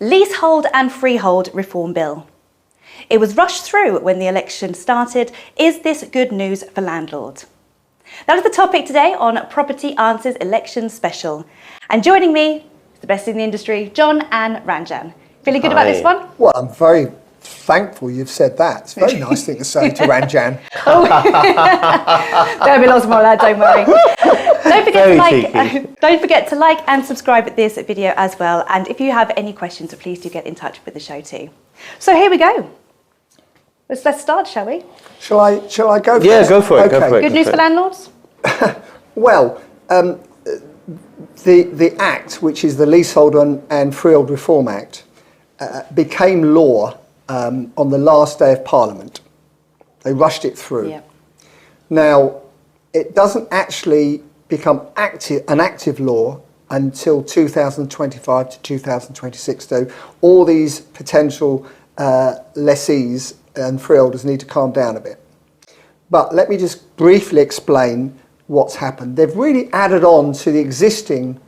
Leasehold and Freehold Reform Bill. It was rushed through when the election started. Is this good news for landlords? That is the topic today on Property Answers Election Special. And joining me, the best in the industry, John and Ranjan. Feeling good about this one? Well, I'm very thankful you've said that. It's a very nice thing to say to Ranjan. There'll be lots more of that, don't worry. Don't forget to like and subscribe to this video as well. And if you have any questions, please do get in touch with the show too. So here we go. Let's start, shall we? Shall I go for it? Yeah, go for it. Okay. Go for it. Good news for landlords? Well, the Act, which is the Leasehold and Freehold Reform Act, became law on the last day of Parliament. They rushed it through. Yeah. Now, it doesn't actually become an active law until 2025 to 2026, though all these potential lessees and freeholders need to calm down a bit. But let me just briefly explain what's happened. They've really added on to the existing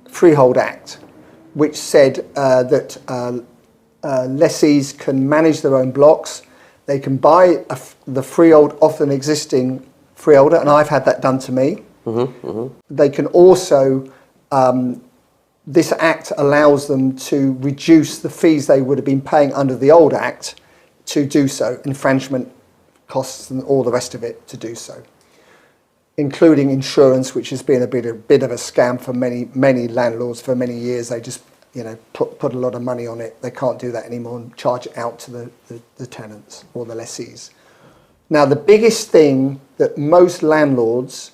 Freehold Act, which said that lessees can manage their own blocks. They can buy the freehold off an existing freeholder, and I've had that done to me. They can also, this Act allows them to reduce the fees they would have been paying under the old Act to do so, infringement costs and all the rest of it to do so, including insurance, which has been a bit of a scam for many landlords for many years. They just put a lot of money on it. They can't do that anymore and charge it out to the tenants or the lessees. Now, the biggest thing that most landlords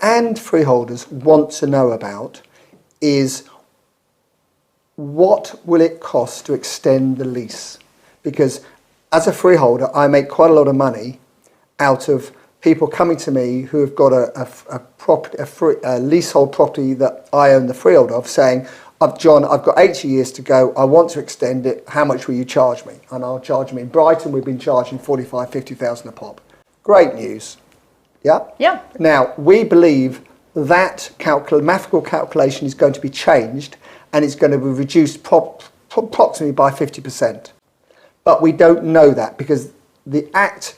and freeholders want to know about is what will it cost to extend the lease? Because as a freeholder, I make quite a lot of money out of people coming to me who have got a leasehold property that I own the freehold of, saying, John, I've got 80 years to go, I want to extend it, how much will you charge me? And I'll charge them. In Brighton, we've been charging 45,000, 50,000 a pop. Great news. Yeah? Yeah. Now, we believe that mathematical calculation is going to be changed and it's going to be reduced approximately by 50%. But we don't know that because the Act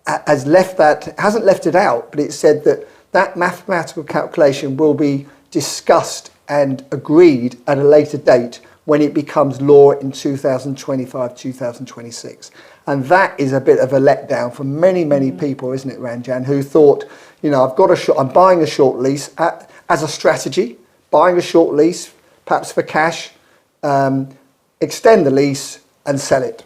hasn't left it out, but it said that mathematical calculation will be discussed and agreed at a later date when it becomes law in 2025, 2026. And that is a bit of a letdown for many people, isn't it, Ranjan, who thought, I'm buying a short lease as a strategy, buying a short lease, perhaps for cash, extend the lease and sell it.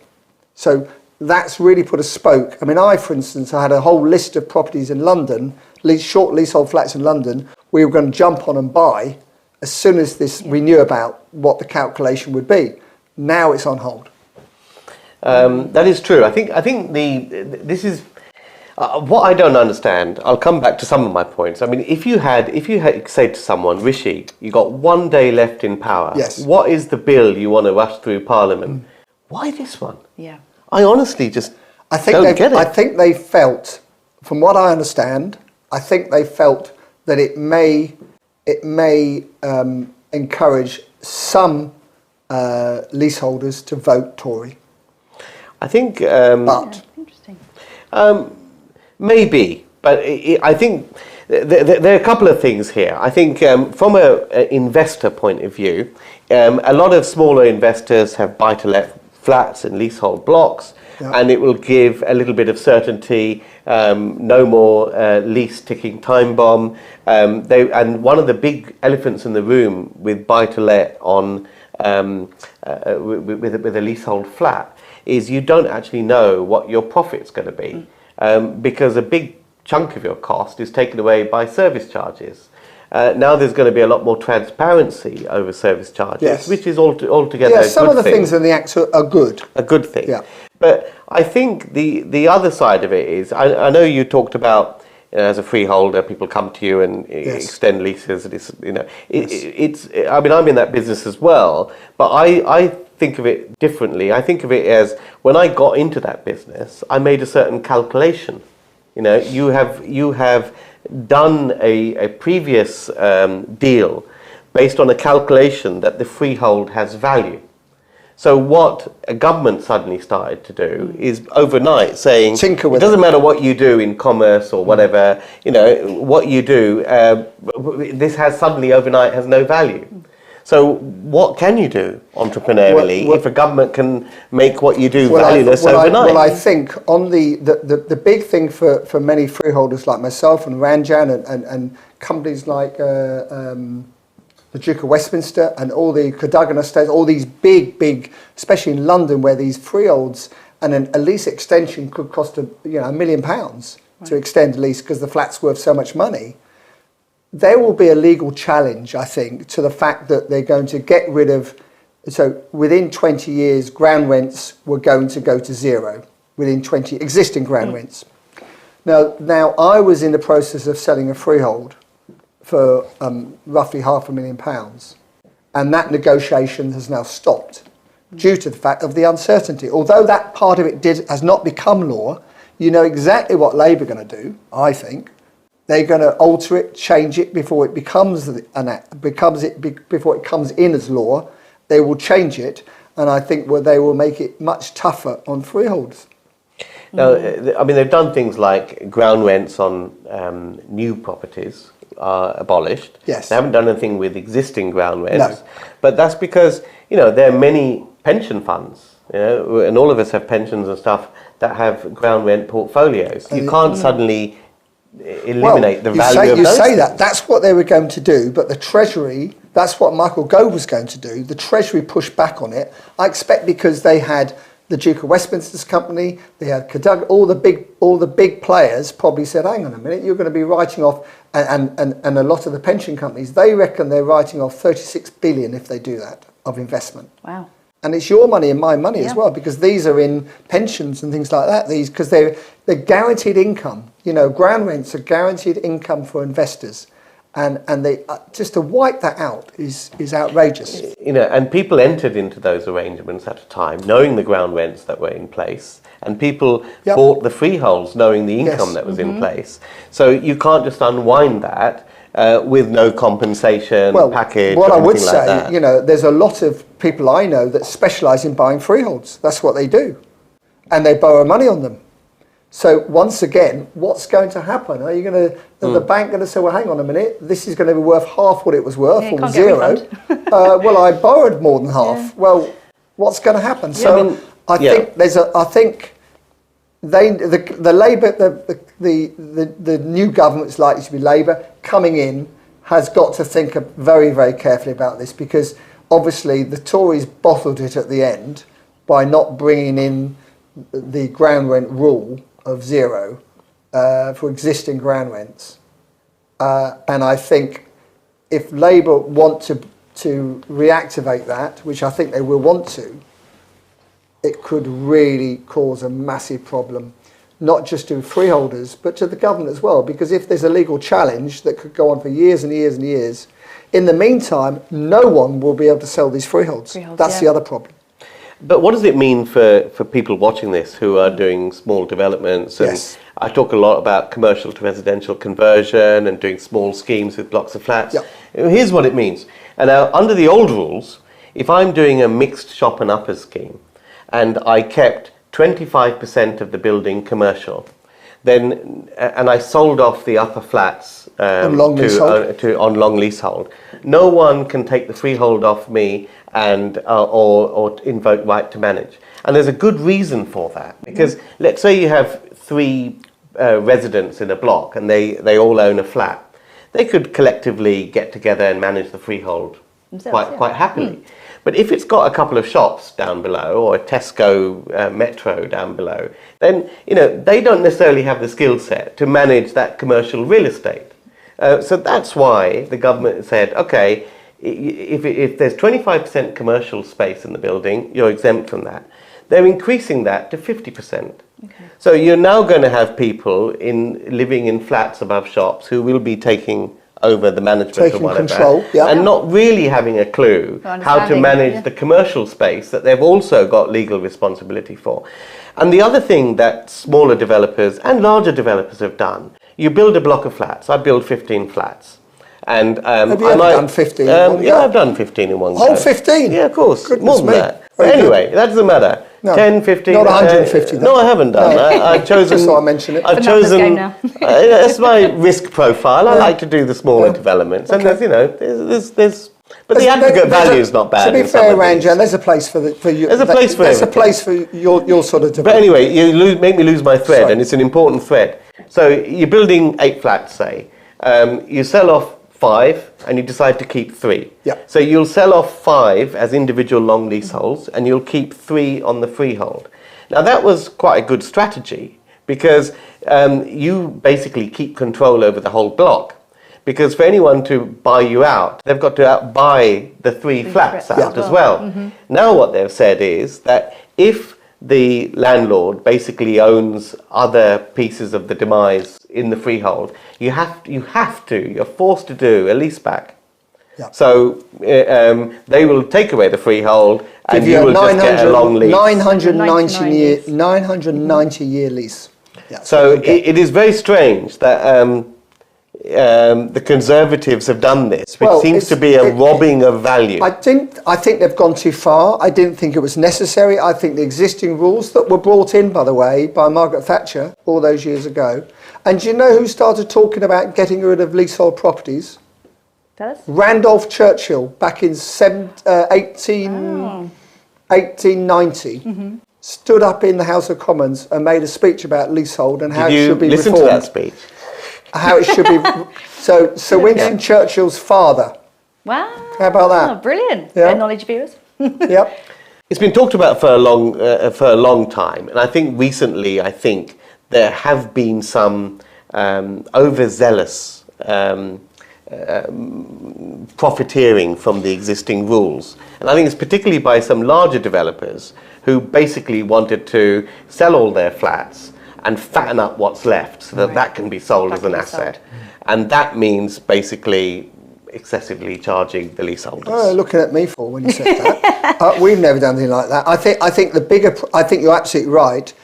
So that's really put a spoke. I mean, for instance, I had a whole list of properties in London, short leasehold flats in London, we were going to jump on and buy as soon as we knew about what the calculation would be. Now it's on hold. That is true. I think this is what I don't understand. I'll come back to some of my points. I mean, if you had said to someone, Rishi, you got 1 day left in power. Yes. What is the bill you want to rush through Parliament? Why this one? Yeah. I honestly just don't get it. I think they felt, from what I understand, that it may encourage some leaseholders to vote Tory. I think, but Interesting. Maybe, but I think there are a couple of things here. I think from an investor point of view, a lot of smaller investors have buy-to-let flats and leasehold blocks, and it will give a little bit of certainty, no more lease ticking time bomb. And one of the big elephants in the room with buy-to-let on with a leasehold flat is you don't actually know what your profit's going to be, because a big chunk of your cost is taken away by service charges. Now there's going to be a lot more transparency over service charges, which is altogether a good thing. Some of the things in the Act are good. A good thing. Yeah. But I think the other side of it is, I know you talked about, as a freeholder, people come to you and extend leases. I mean, I'm in that business as well, but I think of it differently. I think of it as, when I got into that business, I made a certain calculation. You have done a previous deal based on a calculation that the freehold has value. So what a government suddenly started to do is overnight saying, Tinker it with doesn't matter what you do in commerce or whatever, what you do, this has suddenly overnight has no value. So what can you do entrepreneurially if a government can make what you do valueless overnight? I think on the big thing for many freeholders like myself and Ranjan and companies like the Duke of Westminster and all the Cadogan estates, all these big, especially in London where these freeholds and a lease extension could cost £1 million to extend a lease because the flat's worth so much money. There will be a legal challenge, I think, to the fact that they're going to get rid of, so within 20 years, ground rents were going to go to zero, within 20 existing ground rents. Now, I was in the process of selling a freehold for roughly £500,000, and that negotiation has now stopped due to the fact of the uncertainty. Although that part of it has not become law, you know exactly what Labour are going to do, I think. They're going to alter it, change it before it becomes before it comes in as law. They will change it, and I think they will make it much tougher on freeholders. Now, I mean, they've done things like ground rents on new properties are abolished. Yes. They haven't done anything with existing ground rents. No. But that's because, there are many pension funds, and all of us have pensions and stuff that have ground rent portfolios. You can't suddenly eliminate the value of those. You say that. That's what they were going to do, but the Treasury, that's what Michael Gove was going to do. The Treasury pushed back on it. I expect because they had the Duke of Westminster's company, they had Cadogan, all the big players probably said, hang on a minute, you're going to be writing off, and a lot of the pension companies, they reckon they're writing off 36 billion if they do that, of investment. Wow. And it's your money and my money as well, because these are in pensions and things like that. Because they're guaranteed income. Ground rents are guaranteed income for investors, and they just to wipe that out is outrageous. And people entered into those arrangements at a time, knowing the ground rents that were in place, and people bought the freeholds knowing the income that was in place. So you can't just unwind that. With no compensation package. What or I would anything say, like that. there's a lot of people I know that specialise in buying freeholds. That's what they do, and they borrow money on them. So once again, what's going to happen? Are you going to the bank going to say, well, hang on a minute, this is going to be worth half what it was worth, or zero? Well, I borrowed more than half. Yeah. Well, what's going to happen? So I think the Labour, the new government's likely to be Labour coming in, has got to think very, very carefully about this, because obviously the Tories bottled it at the end by not bringing in the ground rent rule of zero for existing ground rents. And I think if Labour want to reactivate that, which I think they will want to, it could really cause a massive problem, not just to freeholders, but to the government as well. Because if there's a legal challenge that could go on for years and years and years, in the meantime, no one will be able to sell these freeholds. That's the other problem. But what does it mean for people watching this who are doing small developments? And I talk a lot about commercial to residential conversion and doing small schemes with blocks of flats. Here's what it means. And now, under the old rules, if I'm doing a mixed shop and upper scheme, and I kept 25% of the building commercial, then and I sold off the upper flats on long leasehold, no one can take the freehold off me and or invoke right to manage. And there's a good reason for that, because let's say you have 3 residents in a block and they all own a flat. They could collectively get together and manage the freehold quite happily. But if it's got a couple of shops down below, or a Tesco Metro down below, then they don't necessarily have the skill set to manage that commercial real estate. So that's why the government said, okay, if there's 25% commercial space in the building, you're exempt from that. They're increasing that to 50%. Okay. So you're now going to have people living in flats above shops who will be taking over the management or whatever, control, and not really having a clue how to manage the commercial space that they've also got legal responsibility for. And the other thing that smaller developers and larger developers have done, you build a block of flats. I build 15 flats. And have you ever done 15 in one go? Yeah, I've done 15 in one go. Oh, 15? Yeah, of course. Goodness More than me. that. But Very anyway, good. that doesn't matter. No, 10, 15. not 150 then. No, I haven't done that. I've chosen. Just so I mention it. I've It's a numbers chosen. game now. That's my risk profile. I like to do the smaller developments, and Okay. there's. But the aggregate value is not bad. To be in some fair, of these. Ranjan, there's a place for you. There's a place for There's a everything. place for your sort of But development. anyway, make me lose my thread, Sorry. and it's an important thread. So you're building 8 flats, say. You sell off 5, and you decide to keep 3. Yeah. So you'll sell off 5 as individual long leaseholds, and you'll keep 3 on the freehold. Now that was quite a good strategy because you basically keep control over the whole block. Because for anyone to buy you out, they've got to buy the 3 flats out as well. Now what they've said is that if the landlord basically owns other pieces of the demise in the freehold, you're forced to do a leaseback. Yeah. So they will take away the freehold and Give you a will just get a long lease. 990 year lease. Yeah, So it is very strange that the Conservatives have done this, which seems to be a robbing of value. I think they've gone too far. I didn't think it was necessary. I think the existing rules that were brought in, by the way, by Margaret Thatcher all those years ago. And do you know who started talking about getting rid of leasehold properties? Tell us. Randolph Churchill back in 1890 stood up in the House of Commons and made a speech about leasehold and how it should be Did you listen reformed. to that speech? How it should be. So Winston Churchill's father. Wow. How about that? Oh, brilliant. Yeah. Bit of knowledge, viewers. Yep. It's been talked about for a long time, and I think recently, there have been some overzealous profiteering from the existing rules, and I think it's particularly by some larger developers who basically wanted to sell all their flats and fatten up what's left so that can be sold as an asset, and that means basically excessively charging the leaseholders. Oh, looking at me for when you said that. We've never done anything like that. I think the bigger. I think you're absolutely right.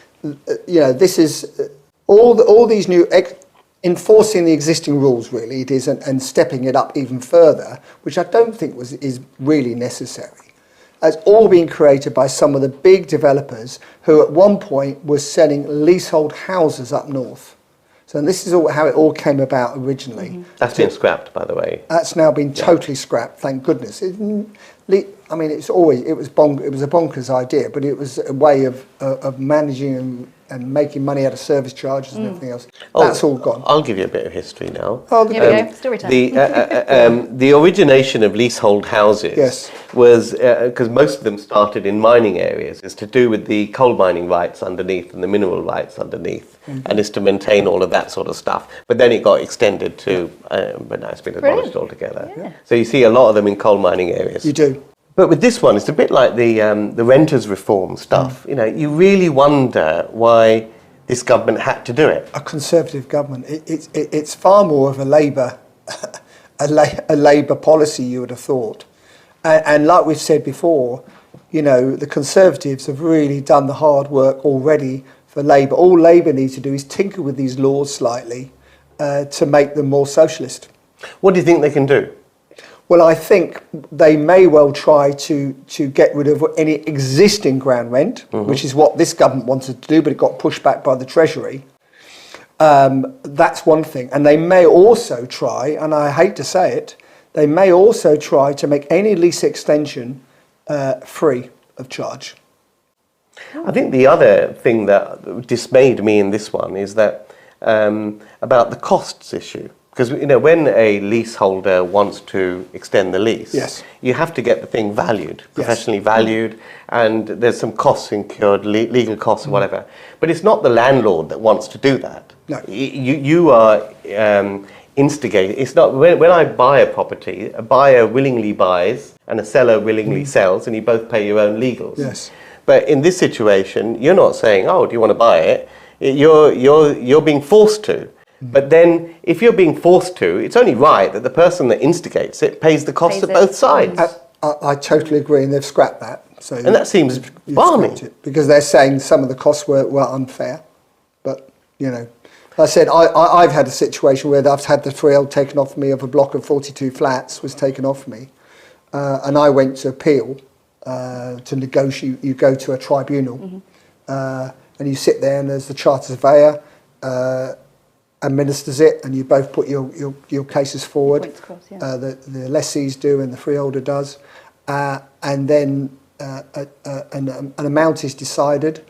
This is all these new enforcing the existing rules. Really, it is, and stepping it up even further, which I don't think is really necessary. It's all been created by some of the big developers who at one point were selling leasehold houses up north. So this is how it all came about originally. That's been scrapped, by the way. That's now been totally scrapped, thank goodness. It was a bonkers idea, but it was a way of managing and making money out of service charges and everything else. That's all gone. I'll give you a bit of history now. Here we go, story time. The origination of leasehold houses was, because most of them started in mining areas, is to do with the coal mining rights underneath and the mineral rights underneath, and is to maintain all of that sort of stuff. But then it got extended to, but now it's been abolished altogether. Yeah. So you see a lot of them in coal mining areas. You do. But with this one, it's a bit like the renters reform stuff. You really wonder why this government had to do it. A Conservative government. It's far more of a Labour policy, you would have thought. And like we've said before, the Conservatives have really done the hard work already for Labour. All Labour needs to do is tinker with these laws slightly to make them more socialist. What do you think they can do? Well, I think they may well try to get rid of any existing ground rent, which is what this government wanted to do, but it got pushed back by the Treasury. That's one thing. And they may also try, and I hate to say it, they may also try to make any lease extension free of charge. I think the other thing that dismayed me in this one is that about the costs issue. Because when a leaseholder wants to extend the lease, you have to get the thing valued, professionally valued, and there's some costs incurred, legal costs or whatever. But it's not the landlord that wants to do that. No. You are instigating. It's not when I buy a property, a buyer willingly buys and a seller willingly sells, and you both pay your own legals. Yes. But in this situation, you're not saying, "Oh, do you want to buy it?" You're being forced to. But then, if you're being forced to, it's only right that the person that instigates it pays the costs of both sides. I totally agree, and they've scrapped that. So and that seems balmy. because they're saying some of the costs were unfair. But, I said, I've had a situation where I've had the freehold taken off me of a block of 42 flats was taken off me. And I went to appeal to negotiate. You go to a tribunal and you sit there, and there's the charter surveyor administers it, and you both put your cases forward. Across, yeah. The lessees do and the freeholder does. And then an amount is decided,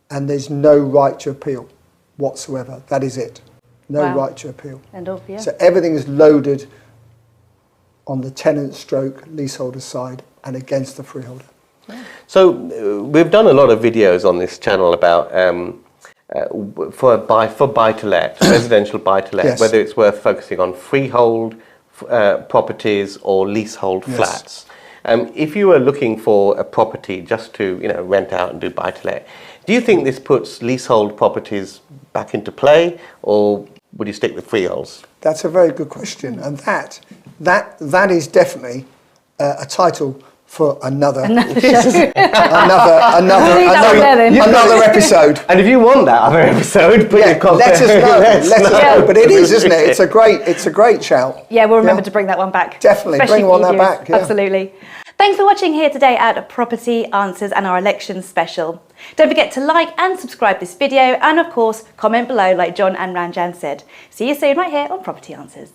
and there's no right to appeal whatsoever. That is it. No right to appeal. End of, yeah. So everything is loaded on the tenant stroke leaseholder side and against the freeholder. Yeah. So we've done a lot of videos on this channel about for buy-to-let, residential buy-to-let, Yes. whether it's worth focusing on freehold properties or leasehold Yes. flats. If you were looking for a property just to rent out and do buy-to-let, do you think this puts leasehold properties back into play, or would you stick with freeholds? That's a very good question, and that is definitely a title for another show. another episode. And if you want that other episode, put your comment. Let us know. Let us know. But it is, isn't it? It's a great shout. Yeah, we'll remember to bring that one back. Definitely, Especially bring for that you. back. Yeah. Absolutely. Thanks for watching here today at Property Answers and our election special. Don't forget to like and subscribe this video, and of course, comment below like John and Ranjan said. See you soon right here on Property Answers.